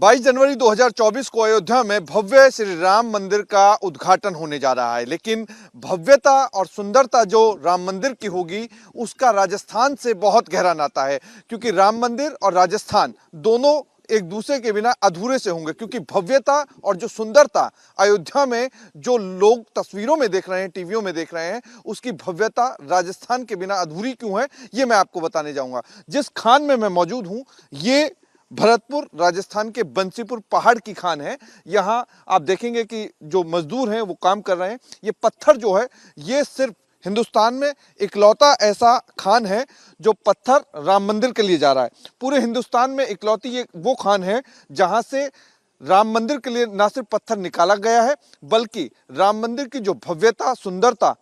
22 जनवरी 2024 को अयोध्या में भव्य श्री राम मंदिर का उद्घाटन होने जा रहा है। लेकिन भव्यता और सुंदरता जो राम मंदिर की होगी उसका राजस्थान से बहुत गहरा नाता है, क्योंकि राम मंदिर और राजस्थान दोनों एक दूसरे के बिना अधूरे से होंगे। क्योंकि भव्यता और जो सुंदरता अयोध्या में जो लोग तस्वीरों में देख रहे हैं, टीवियों में देख रहे हैं, उसकी भव्यता राजस्थान के बिना अधूरी क्यों है, ये मैं आपको बताने जाऊंगा। जिस खान में मैं मौजूद हूं, ये भरतपुर राजस्थान के बंसीपुर पहाड़ की खान है। यहाँ आप देखेंगे कि जो मजदूर हैं वो काम कर रहे हैं। ये पत्थर जो है, ये सिर्फ हिंदुस्तान में इकलौता ऐसा खान है जो पत्थर राम मंदिर के लिए जा रहा है। पूरे हिंदुस्तान में इकलौती ये वो खान है जहां से राम मंदिर के लिए ना सिर्फ पत्थर निकाला गया है, बल्कि राम मंदिर की जो भव्यता सुंदरता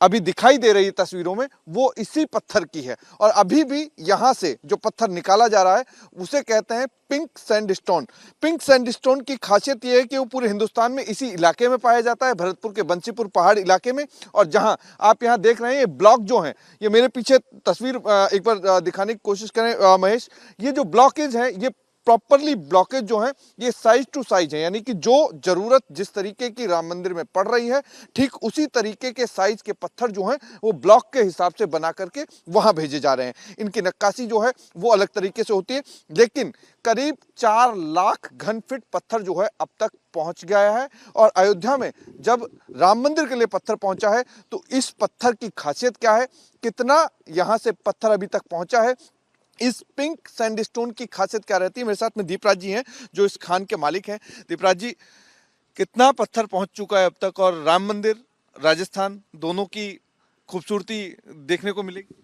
अभी दिखाई दे रही है तस्वीरों में, वो इसी पत्थर की है। और अभी भी यहां से जो पत्थर निकाला जा रहा है उसे कहते हैं पिंक सैंडस्टोन। पिंक सैंडस्टोन की खासियत यह है कि वो पूरे हिंदुस्तान में इसी इलाके में पाया जाता है, भरतपुर के बंसीपुर पहाड़ इलाके में। और जहां आप यहां देख रहे हैं ये ब्लॉक जो हैं, ये मेरे पीछे तस्वीर एक बार दिखाने की कोशिश करें महेश। ये जो ब्लॉकेज है, ये प्रॉपरली ब्लॉकेज जो है ये साइज टू साइज है, यानी कि जो जरूरत जिस तरीके की राम मंदिर में पड़ रही है, ठीक उसी तरीके के साइज के पत्थर जो हैं वो ब्लॉक के हिसाब से बना करके वहां भेजे जा रहे हैं। इनकी नक्काशी जो है वो अलग तरीके से होती है, लेकिन करीब 4 लाख घन फीट पत्थर जो है अब तक पहुंच गया है। और अयोध्या में जब राम मंदिर के लिए पत्थर पहुंचा है तो इस पत्थर की खासियत क्या है, कितना यहां से पत्थर अभी तक पहुंचा है, इस पिंक सैंडस्टोन की खासियत क्या रहती है। मेरे साथ में दीपराज जी हैं जो इस खान के मालिक हैं। दीपराज जी, कितना पत्थर पहुंच चुका है अब तक, और राम मंदिर राजस्थान दोनों की खूबसूरती देखने को मिलेगी?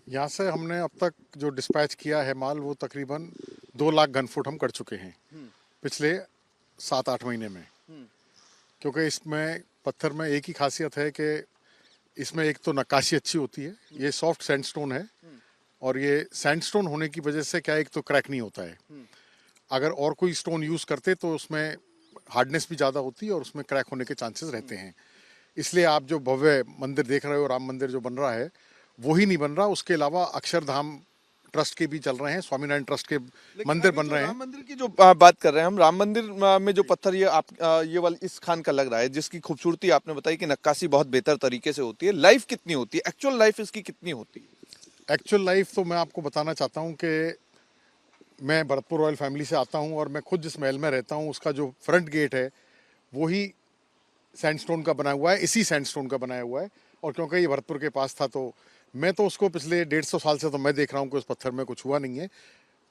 यहाँ से हमने अब तक जो डिस्पैच किया है माल, वो तकरीबन 2 लाख घन फुट हम कर चुके हैं पिछले 7-8 महीने में। क्योंकि इसमें पत्थर में एक ही खासियत है कि इसमें एक तो नक्काशी अच्छी होती है, ये सॉफ्ट सैंडस्टोन है, और ये सैंडस्टोन होने की वजह से क्या, एक तो क्रैक नहीं होता है। अगर और कोई स्टोन यूज करते तो उसमें हार्डनेस भी ज़्यादा होती है और उसमें क्रैक होने के चांसेस रहते हैं। इसलिए आप जो भव्य मंदिर देख रहे हो, राम मंदिर जो बन रहा है, वो ही नहीं बन रहा, उसके अलावा अक्षरधाम ट्रस्ट के भी चल रहे हैं, स्वामीनारायण ट्रस्ट के मंदिर बन रहे हैं। राम मंदिर की जो बात कर रहे हैं हम, राम मंदिर में जो पत्थर ये आप ये वाली इस खान का लग रहा है, जिसकी खूबसूरती आपने बताई कि नक्काशी बहुत बेहतर तरीके से होती है, लाइफ कितनी होती है, एक्चुअल लाइफ इसकी कितनी होती है? एक्चुअल लाइफ तो मैं आपको बताना चाहता हूँ कि मैं भरतपुर रॉयल फैमिली से आता हूँ, और मैं खुद जिस महल में रहता हूँ उसका जो फ्रंट गेट है वो ही सैंडस्टोन का बना हुआ है, इसी सैंडस्टोन का बनाया हुआ है। और क्योंकि ये भरतपुर के पास था तो मैं तो उसको पिछले 150 साल से तो मैं देख रहा हूँ कि उस पत्थर में कुछ हुआ नहीं है।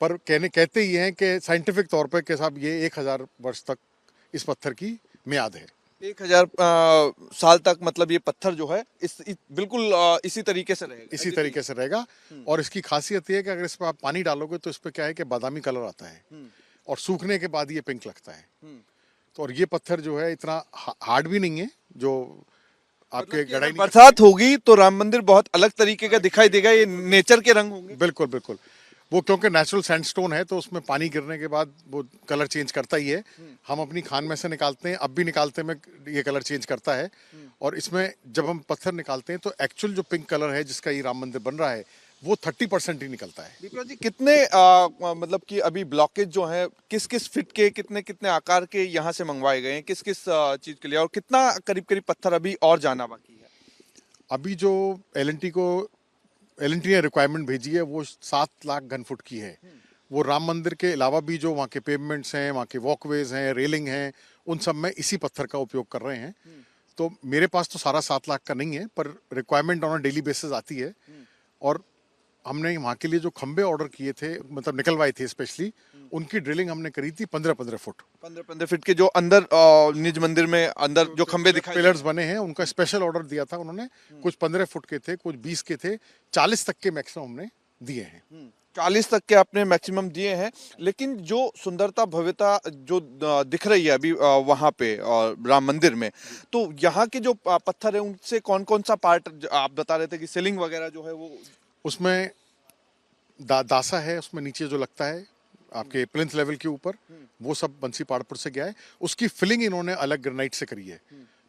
पर कहते ही हैं कि साइंटिफिक तौर पर कि साहब ये 1000 वर्ष तक इस पत्थर की मियाद है। 1000 साल तक, मतलब ये पत्थर जो है बिल्कुल इसी तरीके से रहेगा? इसी तरीके से रहेगा। और इसकी खासियत ये है कि अगर इस पर आप पानी डालोगे तो इस पर क्या है कि बादामी कलर आता है, और सूखने के बाद ये पिंक लगता है। तो और ये पत्थर जो है इतना हार्ड भी नहीं है, जो आपके गढ़ाई बरसात होगी तो राम मंदिर बहुत अलग तरीके का दिखाई देगा, ये नेचर के रंग होंगे। बिल्कुल बिल्कुल, वो क्योंकि नेचुरल सैंडस्टोन है तो उसमें पानी गिरने के बाद वो कलर चेंज करता ही है। हम अपनी खान में से निकालते हैं, अब भी निकालते में ये कलर चेंज करता है। और इसमें जब हम पत्थर निकालते हैं तो एक्चुअल जो पिंक कलर है जिसका ये राम मंदिर बन रहा है वो 30% ही निकलता है। दीपक जी, कितने मतलब कि अभी ब्लॉकेज जो है किस किस फिट के, कितने कितने आकार के यहाँ से मंगवाए गए हैं, किस किस चीज के लिए, और कितना करीब करीब पत्थर अभी और जाना बाकी है? अभी जो एल&टी ने रिक्वायरमेंट भेजी है वो 7 लाख घन फुट की है। वो राम मंदिर के अलावा भी जो वहाँ के पेवमेंट्स हैं, वहाँ के वॉकवेज हैं, रेलिंग हैं, उन सब में इसी पत्थर का उपयोग कर रहे हैं। तो मेरे पास तो सारा 7 लाख का नहीं है, पर रिक्वायरमेंट ऑन डेली बेसिस आती है। और हमने वहाँ के लिए जो खंबे ऑर्डर किए थे, मतलब निकलवाए थे स्पेशली, उनकी ड्रिलिंग हमने करी थी 15-15 फुट। 15-15 फीट के जो अंदर निज मंदिर में अंदर जो खंबे दिखाई पिलर्स बने हैं, उनका स्पेशल ऑर्डर दिया था उन्होंने। कुछ 15 फुट के थे, कुछ 20 के थे, 40 तक के मैक्सिमम हमने दिए हैं। 40 तक के आपने मैक्सिमम दिए हैं। लेकिन जो सुंदरता भव्यता जो दिख रही है अभी वहां पे और राम मंदिर में, तो यहाँ के जो पत्थर है उनसे कौन कौन सा पार्ट आप बता रहे थे कि सीलिंग वगैरह जो है वो उसमें दासा है, उसमें नीचे जो लगता है आपके प्लिंथ लेवल के ऊपर, वो सब बंसी पहाड़पुर से गया है। उसकी फिलिंग इन्होंने अलग ग्रेनाइट से करी है।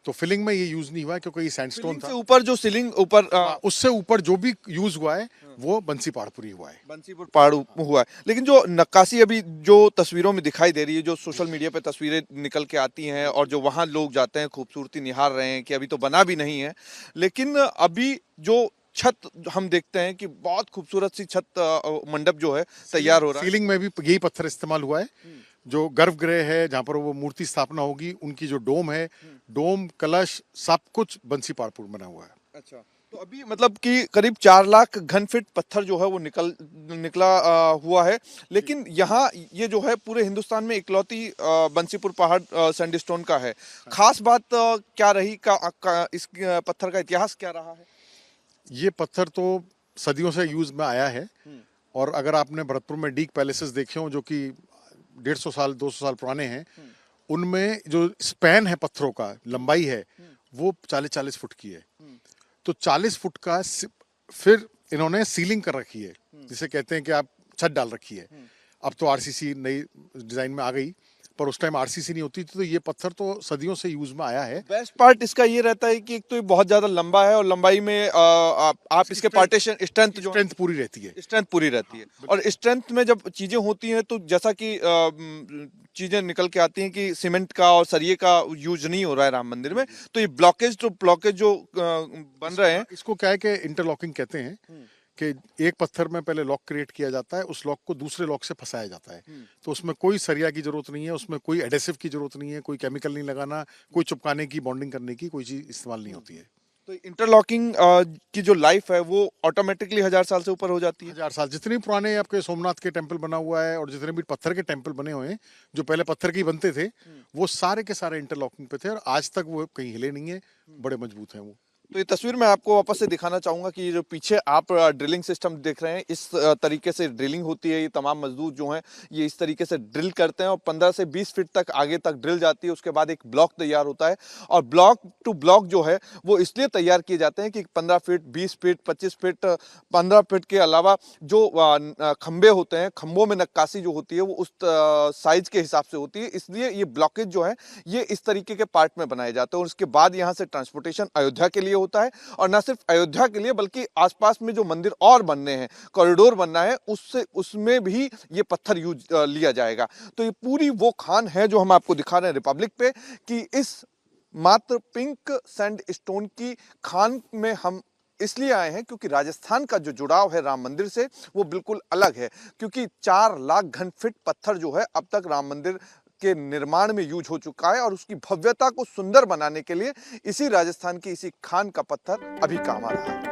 तो फिलिंग में ये यूज नहीं हुआ है क्योंकि ये सैंडस्टोन फिलिंग था। से ऊपर जो सीलिंग ऊपर उससे ऊपर जो भी यूज हुआ है वो बंसी पहाड़पुरी हुआ है। बंसीपुर पहाड़ हुआ है। लेकिन जो नक्काशी अभी जो तस्वीरों में दिखाई दे रही है, जो सोशल मीडिया पे तस्वीरें निकल के आती हैं और जो वहां लोग जाते हैं खूबसूरती निहार रहे हैं कि अभी तो बना भी नहीं है, लेकिन अभी जो छत हम देखते हैं कि बहुत खूबसूरत सी छत मंडप जो है तैयार हो रहा है। सीलिंग में भी यही पत्थर इस्तेमाल हुआ है। जो गर्भगृह है जहाँ पर वो मूर्ति स्थापना होगी, उनकी जो डोम है, डोम कलश सब कुछ बंसी पहाड़पुर बना हुआ है। अच्छा, तो अभी मतलब कि करीब 4 लाख घन फीट पत्थर जो है वो निकला हुआ है। लेकिन यहाँ ये जो है पूरे हिंदुस्तान में इकलौती बंसीपुर पहाड़ सैंडस्टोन का है। खास बात क्या रही इस पत्थर का इतिहास क्या रहा है? ये पत्थर तो सदियों से यूज में आया है। और अगर आपने भरतपुर में डीक पैलेसेस देखे हो जो कि 150 साल 200 साल पुराने हैं, उनमें जो स्पैन है पत्थरों का, लंबाई है, वो 40-40 फुट की है। तो 40 फुट का फिर इन्होंने सीलिंग कर रखी है, जिसे कहते हैं कि आप छत डाल रखी है। अब तो आरसीसी नई डिजाइन में आ गई, पर उस टाइम आरसीसी नहीं होती थी। तो ये पत्थर तो सदियों से यूज में आया है। बेस्ट पार्ट इसका ये रहता है कि एक तो ये बहुत ज्यादा लंबा है और लंबाई में आप इसके पार्टीशन स्ट्रेंथ पूरी रहती है। स्ट्रेंथ पूरी रहती है। और स्ट्रेंथ में जब चीजें होती हैं तो जैसा कि चीजें निकल के आती हैं कि सीमेंट का और सरिये का यूज नहीं हो रहा है राम मंदिर में, तो ये ब्लॉकेज जो बन रहे हैं, इसको क्या है कि इंटरलॉकिंग कहते हैं कि एक पत्थर में पहले लॉक क्रिएट किया जाता है, उस लॉक को दूसरे लॉक से फंसाया जाता है। तो उसमें कोई सरिया की जरूरत नहीं है, उसमें कोई एडेसिव की जरूरत नहीं है, कोई केमिकल नहीं लगाना, कोई चिपकाने की, बॉन्डिंग करने की कोई चीज इस्तेमाल नहीं होती है। तो इंटरलॉकिंग की जो लाइफ है वो ऑटोमेटिकली 1000 साल से ऊपर हो जाती है। 1000 साल जितने भी पुराने आपके सोमनाथ के टेम्पल बना हुआ है और जितने भी पत्थर के टेम्पल बने हुए हैं, जो पहले पत्थर के ही बनते थे, वो सारे के सारे इंटरलॉकिंग पे थे और आज तक वो कहीं हिले नहीं है, बड़े मजबूत हैं वो। तो ये तस्वीर मैं आपको वापस से दिखाना चाहूंगा कि ये जो पीछे आप ड्रिलिंग सिस्टम देख रहे हैं, इस तरीके से ड्रिलिंग होती है। ये तमाम मजदूर जो हैं ये इस तरीके से ड्रिल करते हैं और 15 से 20 फीट तक आगे तक ड्रिल जाती है। उसके बाद एक ब्लॉक तैयार होता है और ब्लॉक टू ब्लॉक जो है वो इसलिए तैयार किए जाते हैं कि 15 फीट 20 फीट 25 फीट 15 फीट के अलावा जो खंबे होते हैं, खंबों में नक्काशी जो होती है वो उस साइज के हिसाब से होती है। इसलिए ये ब्लॉकेज जो है ये इस तरीके के पार्ट में बनाए जाते हैं और उसके बाद यहाँ से ट्रांसपोर्टेशन अयोध्या के लिए होता है। और न सिर्फ अयोध्या के लिए बल्कि आसपास में जो मंदिर और बनने हैं, कॉरिडोर बनना है, उसमें भी ये पत्थर यूज लिया जाएगा। तो ये पूरी वो खान है जो हम आपको दिखा रहे हैं रिपब्लिक पे कि इस मात्र पिंक सैंड स्टोन की खान में हम इसलिए आए हैं क्योंकि राजस्थान का जो जुड़ाव है राम मंदिर से वो बिल्कुल अलग है। क्योंकि 4 लाख घन फीट पत्थर जो है अब तक राम मंदिर के निर्माण में यूज हो चुका है और उसकी भव्यता को सुंदर बनाने के लिए इसी राजस्थान की इसी खान का पत्थर अभी काम आ रहा है।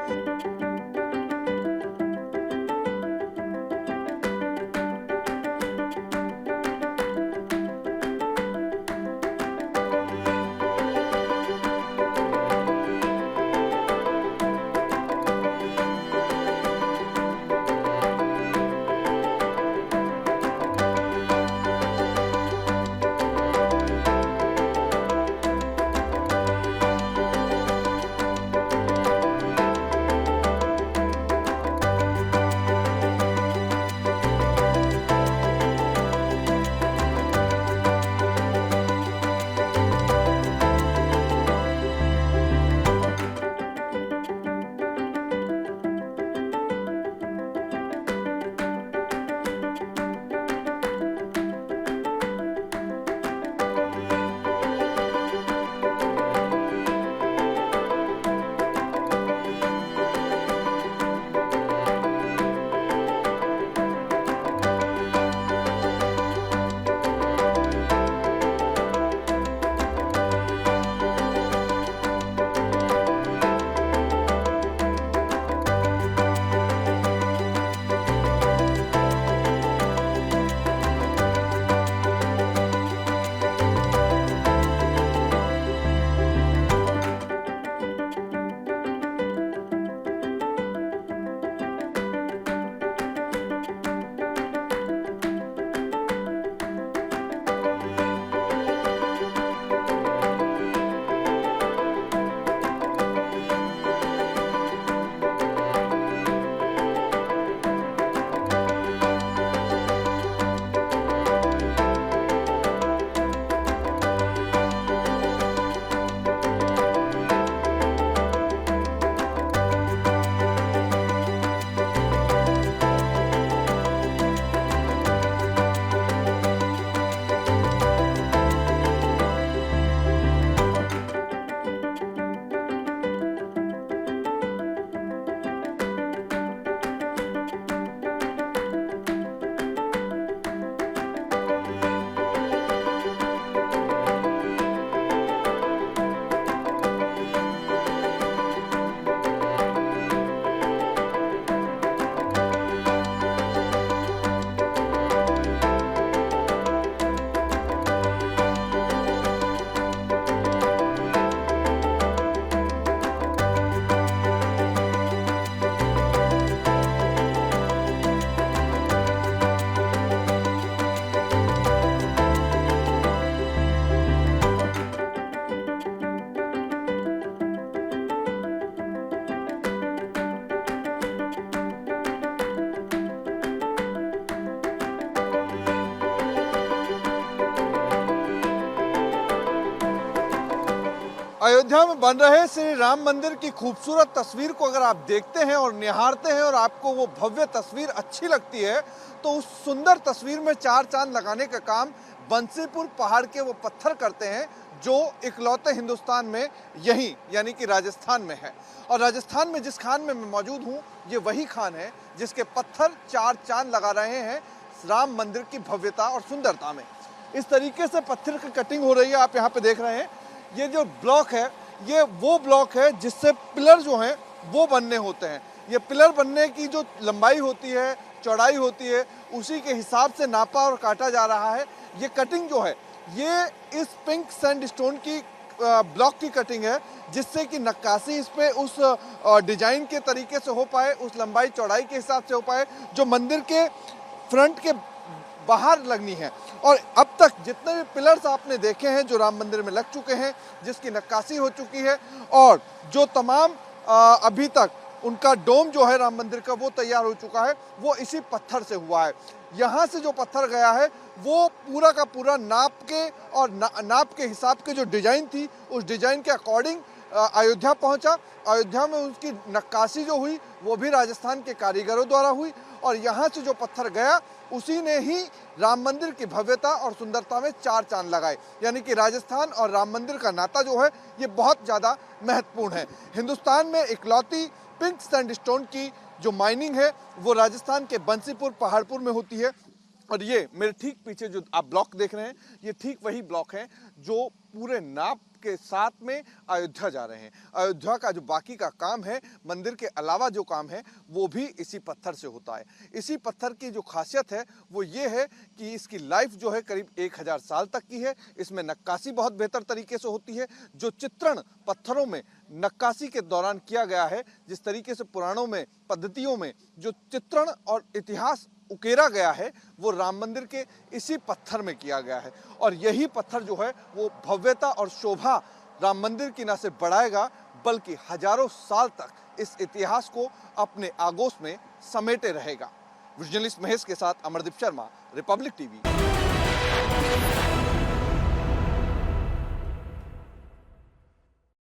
अयोध्या में बन रहे श्री राम मंदिर की खूबसूरत तस्वीर को अगर आप देखते हैं और निहारते हैं और आपको वो भव्य तस्वीर अच्छी लगती है तो उस सुंदर तस्वीर में चार चांद लगाने का काम बंसीपुर पहाड़ के वो पत्थर करते हैं जो इकलौते हिंदुस्तान में यहीं यानी कि राजस्थान में है। और राजस्थान में जिस खान में मैं मौजूद हूँ ये वही खान है जिसके पत्थर चार चांद लगा रहे हैं राम मंदिर की भव्यता और सुंदरता में। इस तरीके से पत्थर की कटिंग हो रही है, आप यहाँ पे देख रहे हैं। ये जो ब्लॉक है ये वो ब्लॉक है जिससे पिलर जो हैं वो बनने होते हैं। ये पिलर बनने की जो लंबाई होती है, चौड़ाई होती है, उसी के हिसाब से नापा और काटा जा रहा है। ये कटिंग जो है ये इस पिंक सैंडस्टोन की ब्लॉक की कटिंग है जिससे कि नक्काशी इस पे उस डिजाइन के तरीके से हो पाए, उस लंबाई चौड़ाई के हिसाब से हो पाए जो मंदिर के फ्रंट के बाहर लगनी है। और अब तक जितने भी पिलर्स आपने देखे हैं जो राम मंदिर में लग चुके हैं, जिसकी नक्काशी हो चुकी है और जो तमाम अभी तक उनका डोम जो है राम मंदिर का वो तैयार हो चुका है, वो इसी पत्थर से हुआ है। यहाँ से जो पत्थर गया है वो पूरा का पूरा नाप के और नाप के हिसाब के जो डिजाइन थी उस डिजाइन के अकॉर्डिंग अयोध्या पहुंचा। अयोध्या में उसकी नक्काशी जो हुई वो भी राजस्थान के कारीगरों द्वारा हुई और यहाँ से जो पत्थर गया उसी ने ही राम मंदिर की भव्यता और सुंदरता में चार चांद लगाए। यानी कि राजस्थान और राम मंदिर का नाता जो है ये बहुत ज़्यादा महत्वपूर्ण है। हिंदुस्तान में इकलौती पिंक सैंडस्टोन की जो माइनिंग है वो राजस्थान के बंसीपुर पहाड़पुर में होती है। और ये मेरे ठीक पीछे जो आप ब्लॉक देख रहे हैं ये ठीक वही ब्लॉक हैं जो पूरे नाप के साथ में अयोध्या जा रहे हैं। अयोध्या का जो बाकी का काम है मंदिर के अलावा जो काम है वो भी इसी पत्थर से होता है। इसी पत्थर की जो खासियत है वो ये है कि इसकी लाइफ जो है करीब 1000 साल तक की है। इसमें नक्काशी बहुत बेहतर तरीके से होती है। जो चित्रण पत्थरों में नक्काशी के दौरान किया गया है, जिस तरीके से पुराणों में पद्धतियों में जो चित्रण और इतिहास उकेरा गया है वो राम मंदिर के इसी पत्थर में किया गया है। और यही पत्थर जो है वो भव्यता और शोभा राम मंदिर की न सिर्फ बढ़ाएगा बल्कि हजारों साल तक इस इतिहास को अपने आगोश में समेटे रहेगा। जर्नलिस्ट महेश के साथ अमरदीप शर्मा, रिपब्लिक टीवी।